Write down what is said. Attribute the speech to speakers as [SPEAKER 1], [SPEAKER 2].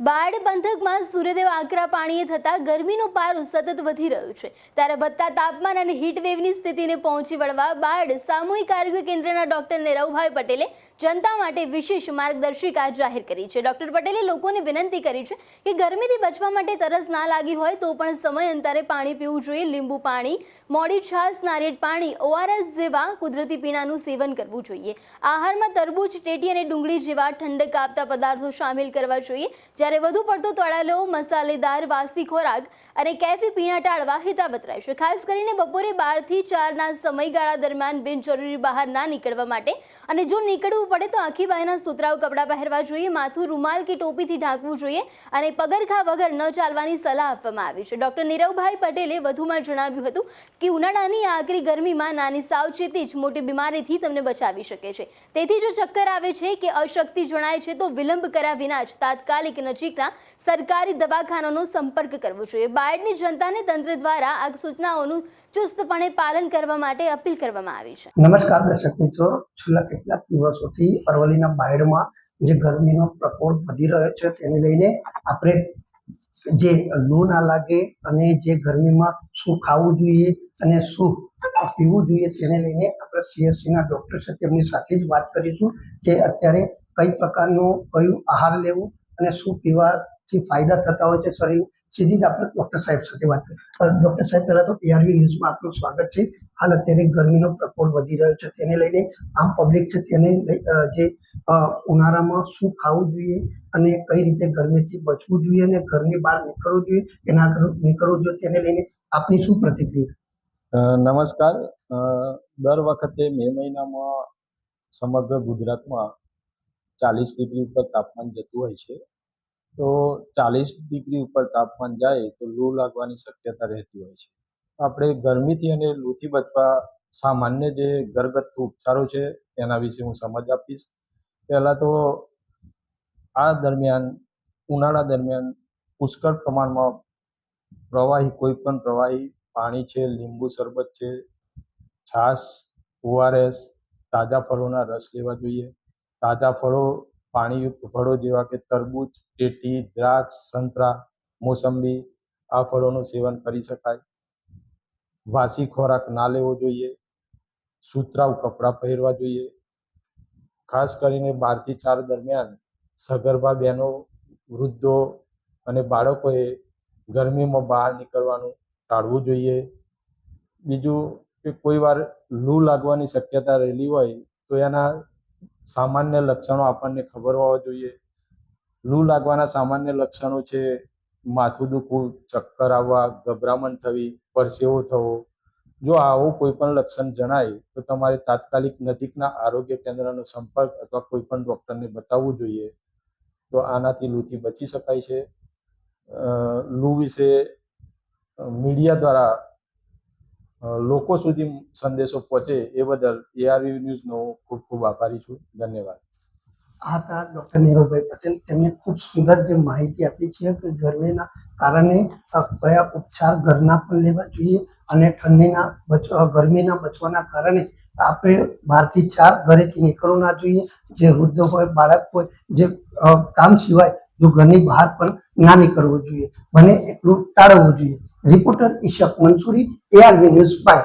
[SPEAKER 1] બાળ પંથકમાં સૂર્યદેવ આકરા પાણીએ થતા ગરમીનો પારો સતત વધી રહ્યો છે ત્યારે વધતા તાપમાન અને હીટ વેવની સ્થિતિને પહોંચી વળવા બાળ સામૂહિક આરોગ્ય કેન્દ્રના ડોક્ટર નીરવભાઈ પટેલે જનતા માટે વિશેષ માર્ગદર્શિકા જાહેર કરી છે। ડોક્ટર પટેલે લોકોને વિનંતી કરી છે કે ગરમીથી બચવા માટે તરસ ના લાગી હોય તો પણ સમયાંતરે પાણી પીવું જોઈએ। લીંબુ પાણી, મોડી છાશ, નારિયેળ પાણી, ORS જેવા કુદરતી પીણાનું સેવન કરવું જોઈએ। આહારમાં તરબૂચ, ટેટી અને ડુંગળી જેવા ઠંડક આપતા પદાર્થો શામેલ કરવા જોઈએ। જ્યારે વધુ પડતો તળેલો, મસાલેદાર, વાસી ખોરાક અને કેફી પીણા ટાળવા હિતાવત રહેશે। ખાસ કરીને બપોરે 12 થી 4 ના સમયગાળા દરમિયાન બિનજરૂરી બહાર ના નીકળવા માટે અને જો નીકળવું પડે તો આખી બાયના સુતરાઉ કપડાં પહેરવા જોઈએ। માથું રૂમાલ કે ટોપીથી ઢાંકવું જોઈએ અને પગરખા વગર ન ચાલવાની સલાહ આપવામાં આવી છે। ડોક્ટર નીરવભાઈ પટેલે વધુમાં જણાવ્યું હતું કે ઉનાળાની આકરી ગરમીમાં નાની સાવચેતી જ મોટી બીમારીથી તમને બચાવી શકે છે। તેથી જો ચક્કર આવે છે કે અશક્તિ જણાય છે તો વિલંબ કર્યા વિના જ તાત્કાલિક નજીકના સરકારી દવાખાનાનો સંપર્ક કરવો જોઈએ। બાયડની જનતાને તંત્ર દ્વારા આ સૂચનાઓનું ચુસ્તપણે પાલન કરવા માટે અપીલ કરવામાં આવી છે।
[SPEAKER 2] નમસ્કાર દર્શક મિત્રો, છેલ્લા કેટલાક દિવસોથી અરવલ્લીના બાયડમાં જે ગરમીનો પ્રકોપ વધી રહ્યો છે તેને લઈને આપણે જે લૂ ના લાગે અને જે ગરમીમાં શું ખાવું જોઈએ અને શું પીવું જોઈએ તેને લઈને આપણે CHCના ડૉક્ટર છે તેમની સાથે જ વાત કરીશું કે અત્યારે કઈ પ્રકારનું કયું આહાર લેવું અને શું પીવાથી ફાયદા થતા હોય છે શરીર। સીધી જ આપણે ડૉક્ટર સાહેબ સાથે વાત કરીએ। ડૉક્ટર સાહેબ, પહેલાં તો ARV ન્યૂઝમાં આપનું સ્વાગત છે। હાલ અત્યારે ગરમીનો પ્રકોપ વધી રહ્યો છે તેને લઈને આમ પબ્લિક છે તેને જે ઉનાળામાં શું ખાવું જોઈએ અને કઈ રીતે ગરમીથી બચવું જોઈએ અને ઘરની બહાર નીકળવું જોઈએ કે ના નીકળવું જોઈએ તેને લઈને આપની શું પ્રતિક્રિયા?
[SPEAKER 3] નમસ્કાર। દર વખતે મે મહિનામાં સમગ્ર ગુજરાતમાં 40 ડિગ્રી ઉપર તાપમાન જતું હોય છે। તો 40 ડિગ્રી ઉપર તાપમાન જાય તો લૂ લાગવાની શક્યતા રહેતી હોય છે। આપણે ગરમીથી અને લૂથી બચવા સામાન્ય જે ઘરગથ્થુ ઉપચારો છે એના વિશે હું સમજ આપીશ। પહેલાં તો આ દરમિયાન ઉનાળા દરમિયાન પુષ્કળ પ્રમાણમાં કોઈ પણ પ્રવાહી પાણી છે, લીંબુ શરબત છે, છાશ, ORS, તાજા ફળોના રસ લેવા જોઈએ। તાજા ફળો, પાણીયુક્ત ફળો જેવા કે તરબૂચ, ટેટી, દ્રાક્ષ, સંતરા, મોસંબી આ ફળોનું સેવન કરી શકાય। વાસી ખોરાક ના લેવો જોઈએ। સુતરાઉ કપડાં પહેરવા જોઈએ। ખાસ કરીને 12 થી 4 દરમિયાન સગર્ભા બહેનો, વૃદ્ધો અને બાળકોએ ગરમીમાં બહાર નીકળવાનું ટાળવું જોઈએ। બીજું કે કોઈ વાર લૂ લાગવાની શક્યતા રહેલી હોય તો એના સામાન્ય લક્ષણો આપણને ખબર હોવા જોઈએ। લૂ લાગવાના સામાન્ય લક્ષણો છે માથું દુખવું, ચક્કર આવવા, ગભરામણ થવી, પરસેવો થવો। જો આવું કોઈ પણ લક્ષણ જણાય તો તમારે તાત્કાલિક નજીકના આરોગ્ય કેન્દ્રનો સંપર્ક અથવા કોઈ પણ ડૉક્ટરને બતાવવું જોઈએ। તો આનાથી લૂથી બચી શકાય છે। લૂ વિશે મીડિયા દ્વારા લોકો સુધી સંદેશો પહોંચે એ બદલ ARV ન્યૂઝનો ખૂબ ખૂબ આભારી છું। ધન્યવાદ।
[SPEAKER 2] આ હતા ડૉક્ટર નીરવભાઈ પટેલ। તેમણે ખૂબ સુંદર જે માહિતી આપી છે કે ગરમીના કારણે કયા ઉપચાર ઘરના પણ લેવા જોઈએ અને ગરમીના બચવાના કારણે આપણે 12 થી 4 ઘરેથી નીકળવું ના જોઈએ। જે વૃદ્ધ હોય, બાળક હોય, જે કામ સિવાય જો ઘરની બહાર પણ ના નીકળવું જોઈએ, બને એટલું ટાળવું જોઈએ। Reporter Ishaq Mansuri, ARV news by.